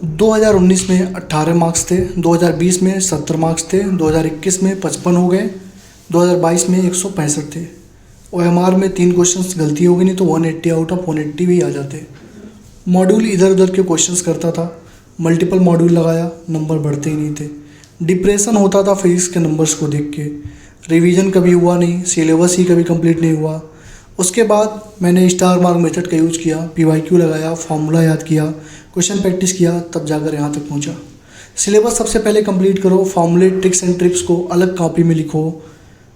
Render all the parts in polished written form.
2019 में 18 मार्क्स थे, 2020 में 70 मार्क्स थे, 2021 में 55 हो गए, 2022 में 165 थे। OMR में 3 क्वेश्चंस गलती हो गई, नहीं तो 180 आउट ऑफ 180 भी आ जाते। मॉड्यूल इधर उधर के क्वेश्चंस करता था, मल्टीपल मॉड्यूल लगाया, नंबर बढ़ते ही नहीं थे। डिप्रेशन होता था फिजिक्स के नंबर्स को देख के। रिवीजन कभी हुआ नहीं, सिलेबस ही कभी कंप्लीट नहीं हुआ। उसके बाद मैंने स्टार मार्क मेथड का यूज़ किया, PYQ लगाया, फार्मूला याद किया, क्वेश्चन प्रैक्टिस किया, तब जाकर यहाँ तक पहुँचा। सिलेबस सबसे पहले कंप्लीट करो, फार्मूले ट्रिक्स एंड ट्रिप्स को अलग कॉपी में लिखो।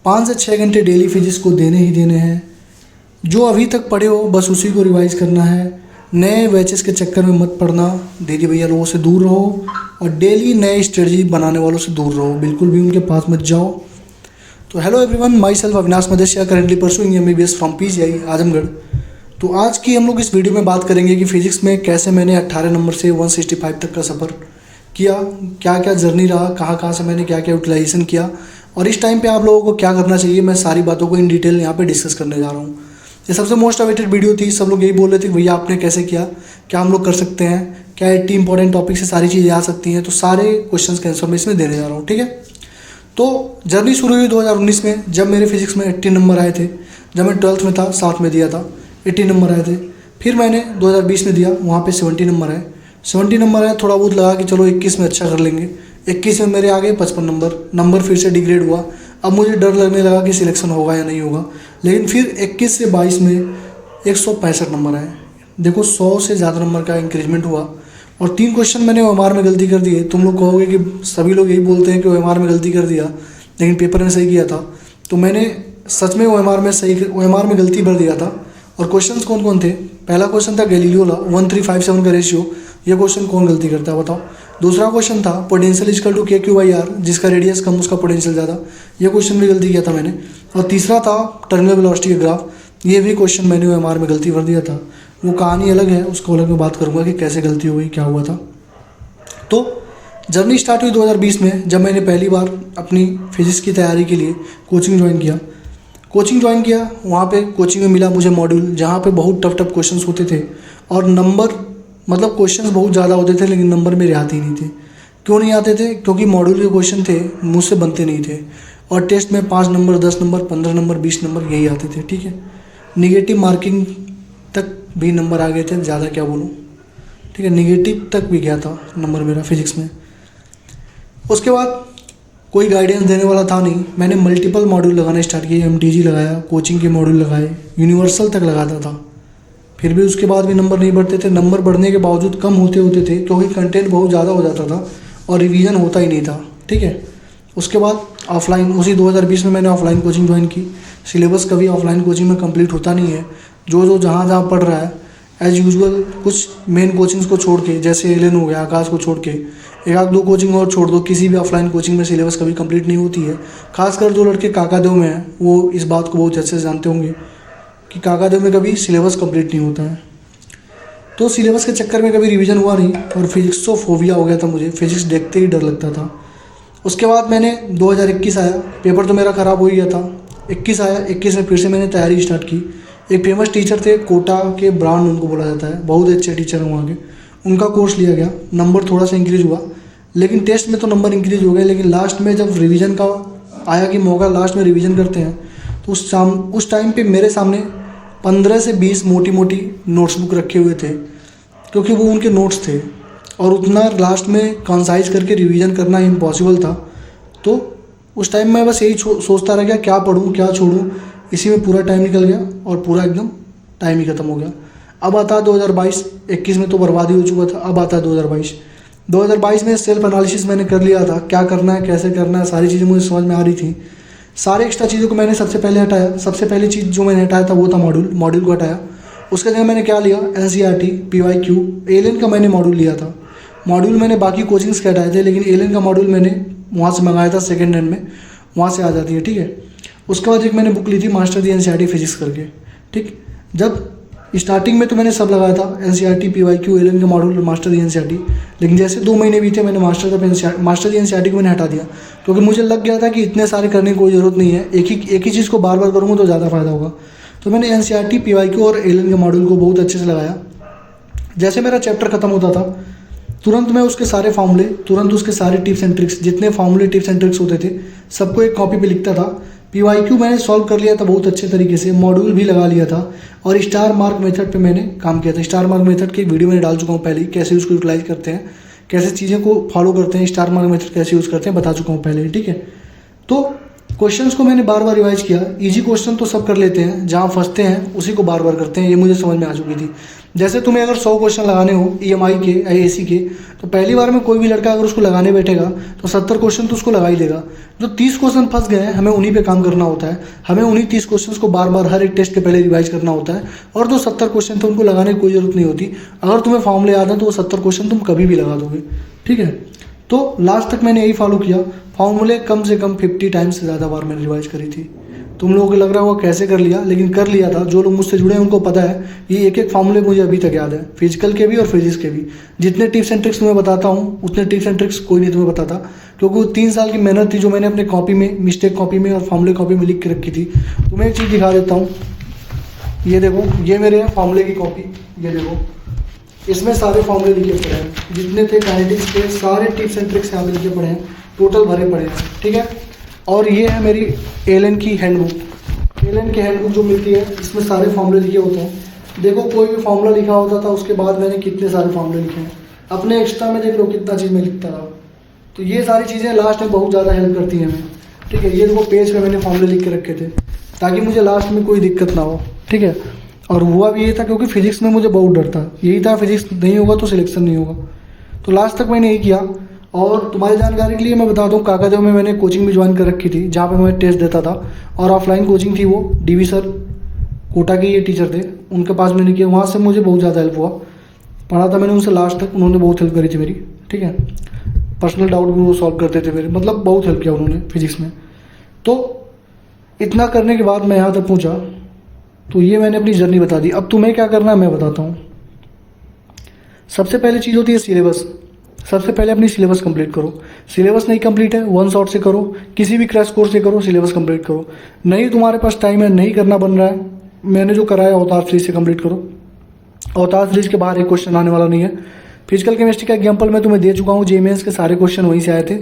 5 से 6 घंटे डेली फिजिक्स को देने ही देने हैं। जो अभी तक पढ़े हो बस उसी को रिवाइज करना है। नए बैचेस के चक्कर में मत पड़ना, दीदी भैया लोगों से दूर रहो और डेली नए स्ट्रेटजी बनाने वालों से दूर रहो, बिल्कुल भी उनके पास मत जाओ। तो hello everyone, myself Avinash Madeshiya, currently pursuing MBBS from PGI Azamgarh. तो आज की हम लोग इस वीडियो में बात करेंगे कि फ़िज़िक्स में कैसे मैंने 18 नंबर से 165 तक का सफ़र किया, क्या क्या जर्नी रहा, कहाँ कहाँ से मैंने क्या क्या यूटिलाइजेशन किया और इस टाइम पे आप लोगों को क्या करना चाहिए। मैं सारी बातों को इन डिटेल यहाँ पे डिस्कस करने जा रहा हूँ। ये सबसे मोस्ट अवेटेड वीडियो थी, सब लोग यही बोल रहे थे भैया आपने कैसे किया, क्या हम लोग कर सकते हैं, क्या 80 इंपॉर्टेंट टॉपिक से सारी चीज़ें आ सकती हैं। तो सारे क्वेश्चन के आंसर मैं इसमें देने जा रहा हूँ, ठीक है। तो जर्नी शुरू हुई 2019 में, जब मेरे फिजिक्स में 80 नंबर आए थे। जब मैं 12th में था, 7 में दिया था, 80 नंबर आए थे। फिर मैंने 2020 में दिया, वहाँ पे 70 नंबर आए। 70 नंबर आए, थोड़ा बहुत लगा कि चलो 21 में अच्छा कर लेंगे। 21 में मेरे आ गए 55 नंबर फिर से डिग्रेड हुआ। अब मुझे डर लगने लगा कि सिलेक्शन होगा या नहीं होगा। लेकिन फिर 21 से 22 में 165 नंबर आए। देखो 100 से ज़्यादा नंबर का इंक्रीजमेंट हुआ। और 3 क्वेश्चन मैंने OMR में गलती कर दिए। तुम लोग कहोगे कि सभी लोग यही बोलते हैं कि OMR में गलती कर दिया लेकिन पेपर में सही किया था। तो मैंने सच में OMR में गलती भर दिया था। और क्वेश्चंस कौन कौन थे? पहला क्वेश्चन था गैलीलियो लॉ, 1357 का रेशियो। ये क्वेश्चन कौन गलती करता है बताओ। दूसरा क्वेश्चन था पोटेंशियल इक्वल टू KQ/R, जिसका रेडियस कम उसका पोटेंशियल ज़्यादा। ये क्वेश्चन भी गलती किया था मैंने। और तीसरा था टर्मिनल वेलोसिटी का ग्राफ। ये भी क्वेश्चन मैंने OMR में गलती भर दिया था। वो कहानी अलग है, उसको अलग मैं बात करूँगा कि कैसे गलती हो गई, क्या हुआ था। तो जर्नी स्टार्ट हुई 2020 में, जब मैंने पहली बार अपनी फिजिक्स की तैयारी के लिए कोचिंग ज्वाइन किया। वहाँ पे कोचिंग में मिला मुझे मॉड्यूल, जहाँ पे बहुत टफ क्वेश्चंस होते थे और नंबर मतलब क्वेश्चंस बहुत ज़्यादा होते थे लेकिन नंबर मेरे आते ही नहीं थे। क्यों नहीं आते थे? क्योंकि मॉड्यूल के क्वेश्चन थे मुझसे बनते नहीं थे। और टेस्ट में 5 नंबर, 10 नंबर, 15 नंबर, 20 नंबर यही आते थे, ठीक है। निगेटिव मार्किंग तक भी नंबर आ गए थे, ज़्यादा क्या बोलूँ, ठीक है। निगेटिव तक भी गया था नंबर मेरा फिजिक्स में। उसके बाद कोई गाइडेंस देने वाला था नहीं। मैंने मल्टीपल मॉड्यूल लगाना स्टार्ट किए, MTG लगाया, कोचिंग के मॉड्यूल लगाए, यूनिवर्सल तक लगाता था। फिर भी उसके बाद भी नंबर नहीं बढ़ते थे। नंबर बढ़ने के बावजूद कम होते थे क्योंकि कंटेंट बहुत ज़्यादा हो जाता था और रिवीजन होता ही नहीं था, ठीक है। उसके बाद ऑफलाइन, उसी 2020 में मैंने ऑफलाइन कोचिंग ज्वाइन की। सिलेबस कभी ऑफलाइन कोचिंग में कंप्लीट होता नहीं है। जो जहाँ पढ़ रहा है एज यूजुअल, कुछ मेन कोचिंग्स को छोड़ के, जैसे एलन हो गया, आकाश को छोड़ के, 1-2 कोचिंग और छोड़ दो, किसी भी ऑफलाइन कोचिंग में सिलेबस कभी कंप्लीट नहीं होती है। खासकर जो लड़के काकादेव में हैं वो इस बात को बहुत अच्छे से जानते होंगे कि काकादेव में कभी सिलेबस कंप्लीट नहीं होता है। तो सिलेबस के चक्कर में कभी रिवीजन हुआ नहीं और फिजिक्सोफोबिया हो गया था मुझे, फिजिक्स देखते ही डर लगता था। उसके बाद मैंने 2021 आया, पेपर तो मेरा ख़राब हो ही गया था। 21 आया, 21 में फिर से मैंने तैयारी स्टार्ट की। एक फेमस टीचर थे, कोटा के ब्रांड उनको बोला जाता है, बहुत अच्छे टीचर हैं वहाँ के। उनका कोर्स लिया गया, नंबर थोड़ा सा इंक्रीज़ हुआ, लेकिन टेस्ट में तो नंबर इंक्रीज़ हो गए। लेकिन लास्ट में जब रिवीजन का आया कि मौका, लास्ट में रिवीजन करते हैं, तो उस टाइम पे मेरे सामने 15 से 20 मोटी नोट्सबुक रखे हुए थे, क्योंकि वो उनके नोट्स थे और उतना लास्ट में कंसाइज करके रिवीजन करना इम्पॉसिबल था। तो उस टाइम मैं बस यही सोचता रह गया, क्या पढ़ूँ क्या छोड़ूँ। इसी में पूरा टाइम निकल गया और पूरा एकदम टाइम ही ख़त्म हो गया। अब आता 2022, 21 में तो बर्बादी हो चुका था। अब आता 2022 में सेल्फ एनालिसिस मैंने कर लिया था, क्या करना है, कैसे करना है, सारी चीज़ें मुझे समझ में आ रही थी। सारे एक्स्ट्रा चीज़ों को मैंने सबसे पहले हटाया। सबसे पहली चीज़ जो मैंने हटाया था वो था मॉड्यूल को हटाया। उसके जगह मैंने क्या लिया, NCERT, PYQ, एलन का मैंने मॉड्यूल लिया था। मॉड्यूल मैंने बाकी कोचिंग्स के हटाए थे, लेकिन एलन का मॉड्यूल मैंने वहाँ से मंगाया था सेकेंड हैंड में, वहाँ से आ जाती है, ठीक है। उसके बाद एक मैंने बुक ली थी मास्टर दी NCERT फिजिक्स करके, ठीक। जब स्टार्टिंग में तो मैंने सब लगाया था, NCERT, PYQ, एलन का मॉड्यूल और मास्टर दी NCERT। लेकिन जैसे 2 महीने बीते मैंने मास्टर दी NCERT को मैंने हटा दिया, क्योंकि मुझे लग गया था कि इतने सारे करने की कोई ज़रूरत नहीं है, एक ही चीज़ को बार बार करूँगा तो ज़्यादा फ़ायदा होगा। तो मैंने NCERT, PYQ और एलन के मॉड्यूल को बहुत अच्छे से लगाया। जैसे मेरा चैप्टर ख़त्म होता था तुरंत मैं उसके सारे फॉर्मूले, तुरंत उसके सारे टिप्स एंड ट्रिक्स, जितने फॉर्मूले टिप्स एंड ट्रिक्स होते थे सबको एक कॉपी पे लिखता था। PYQ मैंने सॉल्व कर लिया था बहुत अच्छे तरीके से, मॉड्यूल भी लगा लिया था और स्टार मार्क मेथड पे मैंने काम किया था। स्टार मार्क मेथड की एक वीडियो मैंने डाल चुका हूँ पहले ही, कैसे उसको यूटिलाइज करते हैं, कैसे चीज़ें को फॉलो करते हैं, स्टार मार्क मेथड कैसे यूज़ करते हैं बता चुका हूँ पहले ही, ठीक है। तो क्वेश्चंस को मैंने बार बार रिवाइज किया। इजी क्वेश्चन तो सब कर लेते हैं, जहाँ फंसते हैं उसी को बार बार करते हैं, ये मुझे समझ में आ चुकी थी। जैसे तुम्हें अगर 100 क्वेश्चन लगाने हो EMI के IAC के, तो पहली बार में कोई भी लड़का अगर उसको लगाने बैठेगा तो 70 क्वेश्चन तो उसको लगा ही देगा। जो 30 क्वेश्चन फंस गए हैं हमें उन्हीं पे काम करना होता है, हमें उन्हीं 30 क्वेश्चन को बार बार हर एक टेस्ट के पहले रिवाइज करना होता है। और जो 70 क्वेश्चन थे उनको लगाने की कोई जरूरत नहीं होती, अगर तुम्हें फॉर्मूले याद है तो वो 70 क्वेश्चन तुम कभी भी लगा दोगे, ठीक है। तो लास्ट तक मैंने यही फॉलो किया, फॉर्मूले कम से कम 50 टाइम्स से ज़्यादा बार मैंने रिवाइज करी थी। तुम लोगों को लग रहा होगा कैसे कर लिया, लेकिन कर लिया था। जो लोग मुझसे जुड़े हैं उनको पता है, ये एक एक फॉर्मूले मुझे अभी तक याद है, फिजिकल के भी और फिजिक्स के भी। जितने टिप्स एंड ट्रिक्स तुम्हें बताता हूँ उतने टिप्स एंड ट्रिक्स कोई नहीं तुम्हें बताता, क्योंकि वो 3 साल की मेहनत थी जो मैंने अपने कॉपी में, मिस्टेक कॉपी में और फॉर्मूले कॉपी में लिख के रखी थी। तुम्हें एक चीज़ दिखा देता हूँ, ये देखो, ये मेरे फॉर्मूले की कॉपी, ये देखो, इसमें सारे फॉर्मूले लिखे पड़े हैं, जितने थे काइनेटिक्स के सारे टिप्स एंड ट्रिक्स यहाँ पे लिखे पड़े हैं, टोटल भरे पड़े हैं, ठीक है। और ये है मेरी एलन की हैंडबुक। एलन की हैंडबुक जो मिलती है इसमें सारे फॉर्मूले लिखे होते हैं। देखो कोई भी फॉर्मूला लिखा होता था उसके बाद मैंने कितने सारे फॉर्मूले लिखे हैं अपने एक्स्ट्रा में, देख लो कितना चीज़ मैं लिखता रहा। तो ये सारी चीज़ें लास्ट में बहुत ज़्यादा हेल्प करती हैं हमें, ठीक है। ये देखो पेज पे मैंने फॉर्मूले लिख के रखे थे ताकि मुझे लास्ट में कोई दिक्कत ना हो, ठीक है। और हुआ भी ये था क्योंकि फिजिक्स में मुझे बहुत डर था, यही था फिजिक्स नहीं होगा तो सिलेक्शन नहीं होगा। तो लास्ट तक मैंने यही किया। और तुम्हारी जानकारी के लिए मैं बता दूं, काकादेव में मैंने कोचिंग भी ज्वाइन कर रखी थी जहाँ पे मैं टेस्ट देता था, और ऑफलाइन कोचिंग थी वो, DV सर कोटा के ये टीचर थे, उनके पास मैंने किया। वहाँ से मुझे बहुत ज़्यादा हेल्प हुआ, पढ़ा था मैंने उनसे लास्ट तक, उन्होंने बहुत हेल्प करी थी मेरी, ठीक है। पर्सनल डाउट भी वो सॉल्व करते थे मेरे, मतलब बहुत हेल्प किया उन्होंने फिजिक्स में। तो इतना करने के बाद मैं यहाँ तक पहुँचा। तो ये मैंने अपनी जर्नी बता दी। अब तुम्हें क्या करना है मैं बताता हूँ। सबसे पहले चीज़ होती है सिलेबस। सबसे पहले अपनी सिलेबस कंप्लीट करो। सिलेबस नहीं कंप्लीट है, वन शॉट से करो, किसी भी क्रैश कोर्स से करो, सिलेबस कंप्लीट करो। नहीं तुम्हारे पास टाइम है, नहीं करना बन रहा है, मैंने जो कराया अवतार सीरीज से कंप्लीट करो। अवतार सीरीज के बाहर एक क्वेश्चन आने वाला नहीं है। फिजिकल केमिस्ट्री का एग्जाम्पल मैं तुम्हें दे चुका हूँ, JMS के सारे क्वेश्चन वहीं से आए थे।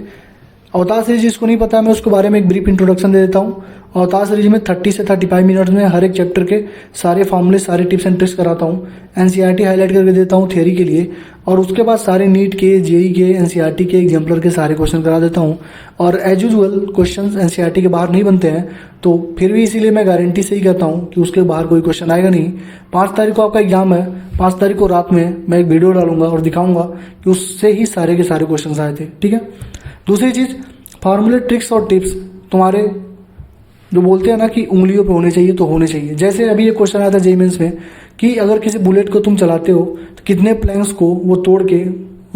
अवतार सीरीज जिसको नहीं पता है मैं उसके बारे में एक ब्रीफ इंट्रोडक्शन दे देता हूँ। अवतार सीरीज में 30 से 35 मिनट में हर एक चैप्टर के सारे फॉर्मूले, सारे टिप्स एंड ट्रिक्स कराता हूँ। NCERT हाईलाइट करके देता हूँ थ्योरी के लिए, और उसके बाद सारे नीट के, JEE के, NCERT के एग्जाम्पलर के सारे क्वेश्चन करा देता हूँ। और एज यूजुअल क्वेश्चन NCERT के बाहर नहीं बनते हैं, तो फिर भी इसीलिए मैं गारंटी से ही कहता हूँ कि उसके बाहर कोई क्वेश्चन आएगा नहीं। 5 तारीख को आपका एग्जाम है, 5 तारीख को रात में मैं एक वीडियो डालूंगा और दिखाऊंगा कि उससे ही सारे के सारे क्वेश्चन आए थे, ठीक है। दूसरी चीज़, फार्मूले, ट्रिक्स और टिप्स तुम्हारे जो बोलते हैं ना कि उंगलियों पे होने चाहिए, तो होने चाहिए। जैसे अभी एक क्वेश्चन आया था JEE मेंस में कि अगर किसी बुलेट को तुम चलाते हो तो कितने प्लैंक्स को वो तोड़ के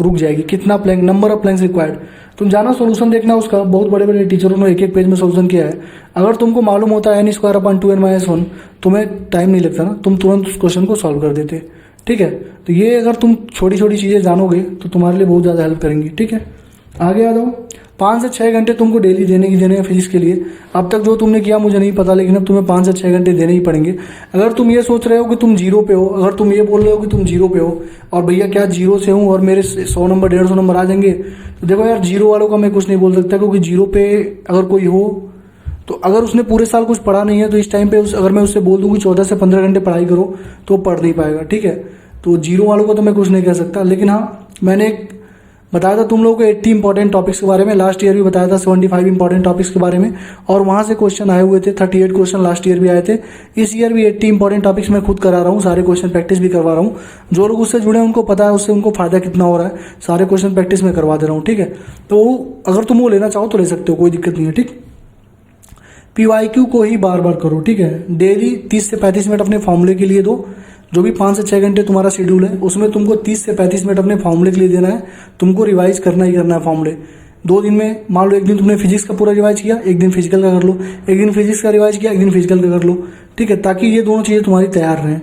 रुक जाएगी, कितना plank, number of planks required. तुम जाना सोल्यूशन देखना उसका, बहुत बड़े बड़े टीचरों ने एक एक पेज में सोल्यूशन किया है। अगर तुमको मालूम होता है n²/2n-1, तुम्हें टाइम नहीं लगता ना, तुम तुरंत उस क्वेश्चन को सॉल्व कर देते, ठीक है। तो ये अगर तुम छोटी छोटी चीज़ें जानोगे तो तुम्हारे लिए बहुत ज़्यादा हेल्प करेंगी, ठीक है। आगे आ जाओ। 5 से 6 घंटे तुमको डेली देने हैं फिजिक्स के लिए। अब तक जो तुमने किया मुझे नहीं पता, लेकिन अब तुम्हें 5 से 6 घंटे देने ही पड़ेंगे। अगर तुम ये सोच रहे हो कि तुम जीरो पे हो, अगर तुम ये बोल रहे हो कि तुम जीरो पे हो और भैया क्या जीरो से हूँ और मेरे 100 नंबर 150 नंबर आ जाएंगे, तो देखो यार, जीरो वालों का मैं कुछ नहीं बोल सकता, क्योंकि जीरो पे अगर कोई हो तो अगर उसने पूरे साल कुछ पढ़ा नहीं है तो इस टाइम पे अगर मैं उससे बोल दूँ कि 14 से 15 घंटे पढ़ाई करो तो पढ़ नहीं पाएगा, ठीक है। तो जीरो वालों को तो मैं कुछ नहीं कह सकता, लेकिन हाँ मैंने एक बताया था तुम लोगों को 80 इंपॉर्टेंट टॉपिक्स के बारे में। लास्ट ईयर भी बताया था 75 इंपॉर्टेंट टॉपिक्स के बारे में, और वहाँ से क्वेश्चन आए हुए थे। 38 क्वेश्चन लास्ट ईयर भी आए थे। इस ईयर भी 80 इंपॉर्टेंट टॉपिक्स मैं खुद करा रहा हूँ, सारे क्वेश्चन प्रैक्टिस भी करवा रहा हूँ। जो लोग उससे जुड़े हैं उनको पता है उससे उनको फायदा कितना हो रहा है, सारे क्वेश्चन प्रैक्टिस में करवा दे रहा हूँ, ठीक है। तो अगर तुम वो लेना चाहो तो ले सकते हो, कोई दिक्कत नहीं है, ठीक। PYQ को ही बार बार करो, ठीक है। डेली 30 से 35 मिनट अपने फॉर्मूले के लिए दो। जो भी 5 से 6 घंटे तुम्हारा शेड्यूल है उसमें तुमको 30 से 35 मिनट अपने फॉर्मूले के लिए देना है। तुमको रिवाइज करना ही करना है फॉर्मूले। 2 दिन में, मान लो एक दिन तुमने फिजिक्स का पूरा रिवाइज किया, एक दिन फिजिकल का कर लो, एक दिन फिजिक्स का रिवाइज किया, एक दिन फिजिकल का कर लो, ठीक है, ताकि ये दोनों चीज़ें तुम्हारी तैयार रहें।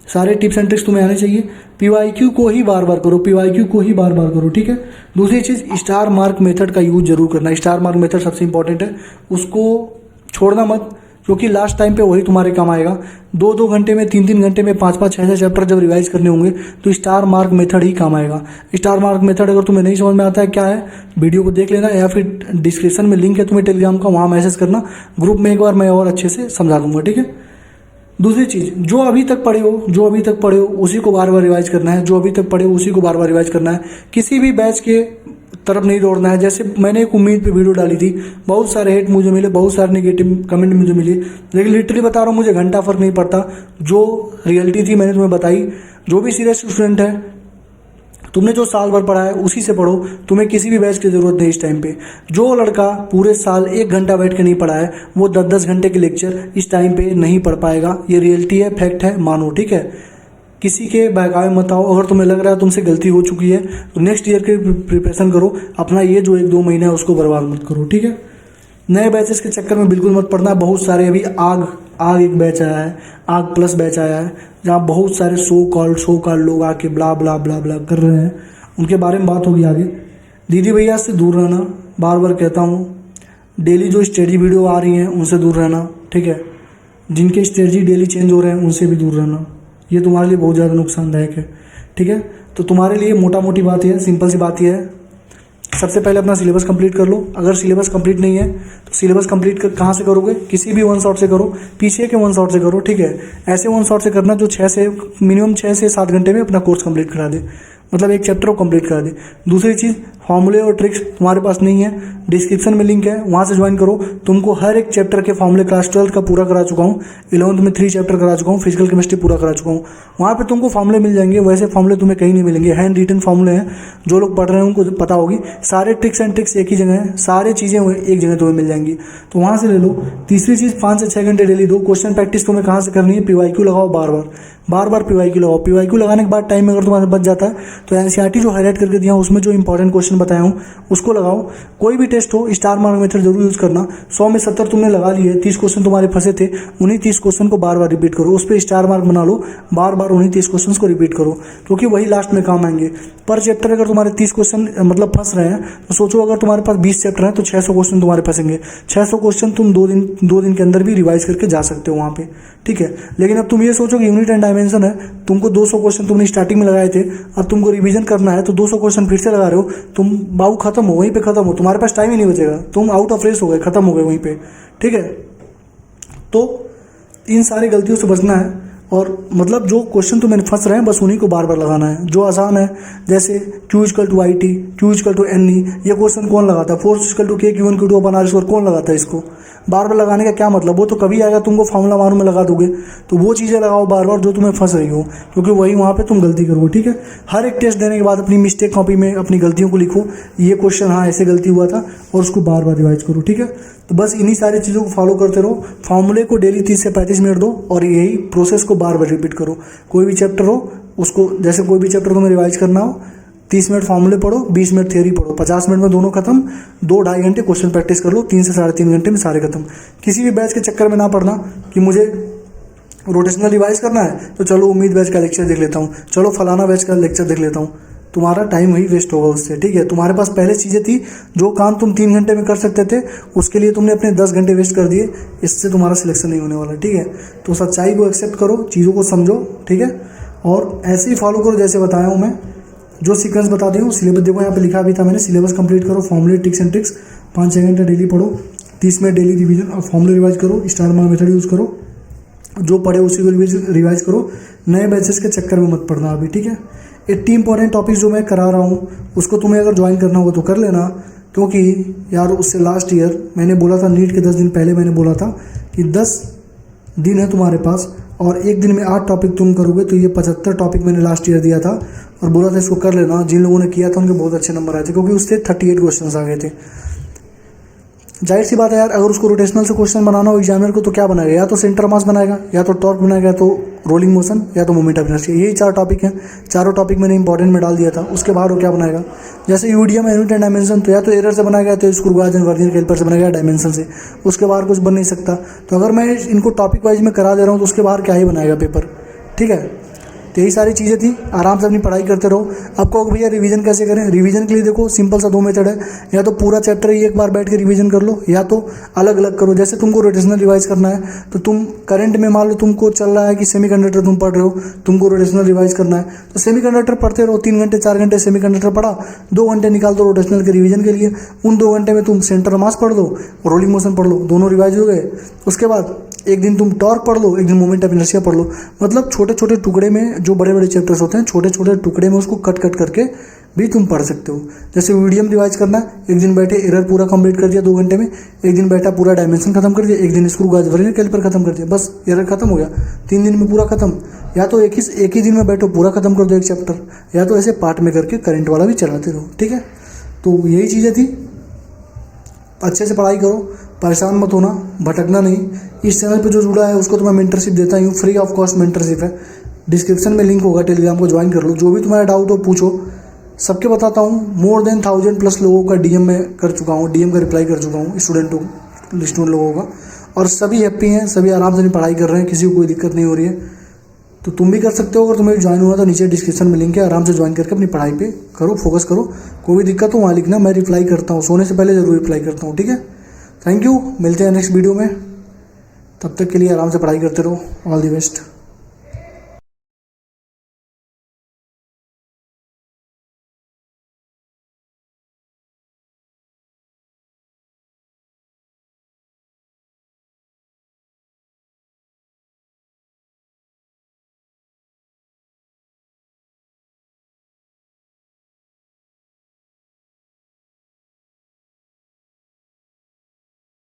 सारे टिप्स एंड ट्रिक्स तुम्हें आने चाहिए। PYQ को ही बार बार करो, PYQ को ही बार बार करो, ठीक है। दूसरी चीज़, स्टार मार्क मेथड का यूज जरूर करना। स्टार मार्क मेथड सबसे इंपॉर्टेंट है, उसको छोड़ना मत। क्योंकि लास्ट टाइम पे वही तुम्हारे काम आएगा। 2-2 घंटे में, 3-3 घंटे में 5-5, 6-6 चैप्टर जब रिवाइज करने होंगे तो स्टार मार्क मेथड ही काम आएगा। स्टार मार्क मेथड अगर तुम्हें नहीं समझ में आता है क्या है, वीडियो को देख लेना, या फिर डिस्क्रिप्शन में लिंक है तुम्हें टेलीग्राम का, वहाँ मैसेज करना, ग्रुप में एक बार मैं और अच्छे से समझा दूंगा, ठीक है। दूसरी चीज़, जो अभी तक पढ़े हो उसी को बार बार रिवाइज करना है, जो अभी तक पढ़े हो उसी को बार बार रिवाइज करना है। किसी भी बैच के तरफ नहीं दौड़ना है। जैसे मैंने एक उम्मीद पे वीडियो डाली थी, बहुत सारे हेट मुझे मिले, बहुत सारे नेगेटिव कमेंट मुझे मिले, लेकिन लिटरली बता रहा हूँ, मुझे घंटा फर्क नहीं पड़ता। जो रियलिटी थी मैंने तुम्हें बताई। जो भी सीरियस स्टूडेंट है, तुमने जो साल भर पढ़ा है उसी से पढ़ो, तुम्हें किसी भी बैच की ज़रूरत नहीं इस टाइम पे। जो लड़का पूरे साल 1 घंटा बैठ के नहीं पढ़ा है, वो 10-10 घंटे के लेक्चर इस टाइम पे नहीं पढ़ पाएगा। ये रियलिटी है, फैक्ट है, मानो, ठीक है। किसी के बहकावे मत आओ। अगर तुम्हें लग रहा है तुमसे गलती हो चुकी है तो नेक्स्ट ईयर की प्रिपरेशन करो, अपना ये जो 1-2 महीना है उसको बर्बाद मत करो, ठीक है। नए बैचेस के चक्कर में बिल्कुल मत पड़ना। बहुत सारे अभी आग एक बैच आया है, आग प्लस बैच आया है, जहाँ बहुत सारे सो कॉल्ड लोग आके ब्ला ब्ला ब्ला ब्ला कर रहे हैं, उनके बारे में बात होगी आगे। दीदी भैया से दूर रहना, बार बार कहता हूँ। डेली जो स्टडी वीडियो आ रही हैं उनसे दूर रहना, ठीक है। जिनके स्ट्रेटजी डेली चेंज हो रहे हैं उनसे भी दूर रहना, ये तुम्हारे लिए बहुत ज़्यादा नुकसानदायक है, ठीक है। तो तुम्हारे लिए मोटा मोटी बात है, सिंपल सी बात यह है, सबसे पहले अपना सिलेबस कंप्लीट कर लो। अगर सिलेबस कंप्लीट नहीं है तो सिलेबस कंप्लीट कहाँ से करोगे, किसी भी वन शॉट से करो, पीछे के वन शॉट से करो, ठीक है। ऐसे वन शॉट से करना जो मिनिमम 6 से 7 घंटे में अपना कोर्स कंप्लीट करा दे, मतलब एक चैप्टर को कंप्लीट करा दे। दूसरी चीज़, फॉर्मूले और ट्रिक्स तुम्हारे पास नहीं है, डिस्क्रिप्शन में लिंक है, वहाँ से ज्वाइन करो। तुमको हर एक चैप्टर के फॉर्मूले क्लास 12th का पूरा करा चुका हूँ, 11th में 3 चैप्टर करा चुका हूँ, फिजिकल केमिस्ट्री पूरा करा चुका हूँ। वहाँ पे तुमको फॉर्मूले मिल जाएंगे, वैसे फॉर्मूले तुम्हें कहीं नहीं मिलेंगे, हैंड रिटन फॉर्मूले हैं। जो लोग पढ़ रहे हैं उनको पता होगी, सारे ट्रिक्स एंड ट्रिक्स एक ही जगह है, सारे चीज़ें एक जगह तुम्हें मिल जाएंगी, तो वहाँ से ले लो। तीसरी चीज़, 5 से 6 घंटे डेली दो। क्वेश्चन प्रैक्टिस तुम्हें कहाँ से करनी है, PYQ लगाओ, बार बार PYQ लगाओ। PYQ लगाने के बाद टाइम अगर तुम्हारे बच जाता है तो NCERT जो हाईलाइट करके दिया उसमें जो इंपॉर्टेंट क्वेश्चन बताया हूँ उसको लगाओ। कोई भी टेस्ट हो, स्टार मार्क मेथड जरूर यूज करना। 100 में 70 तुमने लगा लिए, 30 क्वेश्चन तुम्हारे फंसे थे, उन्हीं 30 क्वेश्चन को बार बार रिपीट करो, उस पर स्टार मार्क बना लो, बार बार उन्हीं 30 क्वेश्चन को रिपीट करो, क्योंकि वही लास्ट में काम आएंगे। पर चैप्टर अगर तुम्हारे 30 क्वेश्चन मतलब फंस रहे हैं तो सोचो अगर तुम्हारे पास 20 चैप्टर हैं तो 600 क्वेश्चन तुम्हारे फंसेंगे। 600 क्वेश्चन तुम 2 दिन के अंदर भी रिवाइज करके जा सकते हो वहाँ पे, ठीक है। लेकिन अब तुम ये सोचो कि यूनिट एंड डायमेंशन है, तुमको 200 क्वेश्चन तुमने स्टार्टिंग में लगाए थे, अब तुमको रिवीजन करना है तो 200 क्वेश्चन फिर से लगा रहे हो, तुम बाबू खत्म हो, वहीं पे खत्म हो, तुम्हारे पास टाइम ही नहीं बचेगा, तुम आउट ऑफ रेस हो गए, खत्म हो गए वहीं पे, ठीक है। तो इन सारी गलतियों से बचना है, और मतलब जो क्वेश्चन तुम्हें फंस रहे हैं बस उन्हीं को बार बार लगाना है। जो आसान है, जैसे Q = IT, Q = NE, ये क्वेश्चन कौन लगाता है, फोर्स = K Q1 Q2 अपन R² कौन लगाता है इसको, बार बार लगाने का क्या मतलब, वो तो कभी आएगा, तुमको फार्मूला मालूम में लगा दोगे, तो वो चीज़ें लगाओ बार बार जो तुम्हें फंस रही हो, क्योंकि वही वहाँ पे तुम गलती करोगे, ठीक है। हर एक टेस्ट देने के बाद अपनी मिस्टेक कॉपी में अपनी गलतियों को लिखो, ये क्वेश्चन हाँ ऐसे गलती हुआ था, और उसको बार बार रिवाइज करो, ठीक है। तो बस इन्हीं सारी चीज़ों को फॉलो करते रहो। फॉर्मूले को डेली 30 से 35 मिनट दो, और यही प्रोसेस को बार बार रिपीट करो। कोई भी चैप्टर हो उसको, जैसे कोई भी चैप्टर तुम्हें रिवाइज करना हो, 30 मिनट फॉर्मूले पढ़ो, 20 मिनट थ्योरी पढ़ो, 50 मिनट में दोनों खत्म, 2-2.5 घंटे क्वेश्चन प्रैक्टिस कर लो, 3 से 3.5 घंटे में सारे खत्म। किसी भी बैच के चक्कर में ना पड़ना कि मुझे रोटेशनल रिवाइज करना है तो चलो उम्मीद बैच का लेक्चर देख लेता हूँ, चलो फलाना बैच का लेक्चर देख लेता हूँ, तुम्हारा टाइम वही वेस्ट होगा उससे, ठीक है। तुम्हारे पास पहले चीज़ें थी, जो काम तुम 3 घंटे में कर सकते थे उसके लिए तुमने अपने 10 घंटे वेस्ट कर दिए, इससे तुम्हारा सिलेक्शन नहीं होने वाला, ठीक है। तो सच्चाई को एक्सेप्ट करो, चीज़ों को समझो, ठीक है, और ऐसे ही फॉलो करो जैसे बताया हूँ मैं, जो सीक्वेंस बता दी हूँ। सिलेबस देखो यहाँ पे लिखा भी था मैंने, सिलेबस कंप्लीट करो, फॉर्मूले ट्रिक्स एंड ट्रिक्स 5-6 घंटे डेली पढ़ो, 30 मिनट डेली रिवीजन और फॉर्मूले रिवाइज करो, स्टार मार्क मेथड यूज़ करो, जो पढ़े उसी को रिवाइज करो। नए बैचेस के चक्कर में मत पड़ना अभी, ठीक है। 80 इंपॉर्टेंट टॉपिक्स जो मैं करा रहा हूँ उसको तुम्हें अगर ज्वाइन करना होगा तो कर लेना, क्योंकि यार उससे लास्ट ईयर मैंने बोला था, नीट के 10 दिन पहले मैंने बोला था कि 10 दिन है तुम्हारे पास और एक दिन में 8 टॉपिक तुम करोगे, तो ये 75 टॉपिक मैंने लास्ट ईयर दिया था और बोला था इसको कर लेना। जिन लोगों ने किया था उनके बहुत अच्छे नंबर आए थे, क्योंकि उससे 38 क्वेश्चन आ गए थे। जाहिर सी बात है यार, अगर उसको रोटेशनल से क्वेश्चन बनाना हो एग्जामिनर को तो क्या बनाएगा, या तो सेंटर मास बनाएगा, या तो टॉर्क बनाएगा, या तो रोलिंग मोशन, या तो मोमेंट ऑफ इनर्शिया। यही 4 टॉपिक हैं, चारों टॉपिक मैंने इंपॉर्टेंट में डाल दिया था। उसके बाहर वो क्या बनाएगा, जैसे यूडीएम यूनिट एंड डायमेंशन, तो या तो एरर से बनाएगा, या तो स्क्रू गाज एंड वर्नियर कैलिपर से बनाएगा, डायमेंशन से, उसके बाहर कुछ बन नहीं सकता। तो अगर मैं इनको टॉपिक वाइज में करा दे रहा हूँ तो उसके बाहर क्या ही बनाएगा पेपर, ठीक है। तो यही सारी चीज़ें थी, आराम से अपनी पढ़ाई करते रहो। अब कहो भैया रिवीजन कैसे करें, रिवीजन के लिए देखो सिंपल सा 2 मेथड है, या तो पूरा चैप्टर ही एक बार बैठ के रिवीजन कर लो, या तो अलग अलग करो। जैसे तुमको रोटेशनल रिवाइज करना है तो तुम करंट में मान लो तुमको चल रहा है कि सेमीकंडक्टर तुम पढ़ रहे हो, तुमको रोटेशनल रिवाइज करना है तो सेमीकंडक्टर पढ़ते रहो, 3 घंटे 4 घंटे सेमीकंडक्टर पढ़ा, 2 घंटे निकाल दो रोटेशनल के रिवीजन के लिए। उन 2 घंटे में तुम सेंटर मास पढ़ दो, रोलिंग मोशन पढ़ लो, दोनों रिवाइज हो गए। उसके बाद एक दिन तुम टॉर्क पढ़ लो, एक दिन मोमेंट ऑफ इनर्शिया पढ़ लो। मतलब छोटे छोटे टुकड़े में, जो बड़े बड़े चैप्टर्स होते हैं छोटे छोटे टुकड़े में उसको कट कट करके भी तुम पढ़ सकते हो। जैसे मीडियम रिवाइज करना है, एक दिन बैठे एरर पूरा कंप्लीट कर दिया 2 घंटे में, एक दिन बैठा पूरा डायमेंशन खत्म कर दिया, एक दिन स्क्रू गाज वर्नियर कैलिपर खत्म कर दिया, बस एरर खत्म हो गया, 3 दिन में पूरा खत्म। या तो एक ही दिन में बैठो पूरा खत्म कर दो एक चैप्टर, या तो ऐसे पार्ट में करके करंट वाला भी चलाते रहो। ठीक है, तो यही चीज़ें थी। अच्छे से पढ़ाई करो, परेशान मत होना, भटकना नहीं। इस चैनल पे जो जुड़ा है उसको तो मैं मेंटरशिप देता ही हूँ, फ्री ऑफ कॉस्ट मेंटरशिप है। डिस्क्रिप्शन में लिंक होगा, टेलीग्राम को ज्वाइन कर लो। जो भी तुम्हारा डाउट हो पूछो, सबके बताता हूँ। मोर देन 1000+ लोगों का डीएम में कर चुका हूँ, डीएम का रिप्लाई कर चुका हूँ स्टूडेंट लोगों का, और सभी हैप्पी हैं, सभी आराम से पढ़ाई कर रहे हैं, किसी को कोई दिक्कत नहीं हो रही है। तो तुम भी कर सकते हो। अगर तुम्हें ज्वाइन होना तो नीचे डिस्क्रिप्शन में लिंक है, आराम से ज्वाइन करके अपनी पढ़ाई पे करो, फोकस करो। कोई भी दिक्कत हो वहाँ लिखना, मैं रिप्लाई करता हूँ, सोने से पहले ज़रूर रिप्लाई करता हूँ। ठीक है, थैंक यू, मिलते हैं नेक्स्ट वीडियो में। तब तक के लिए आराम से पढ़ाई करते रहो। All the best.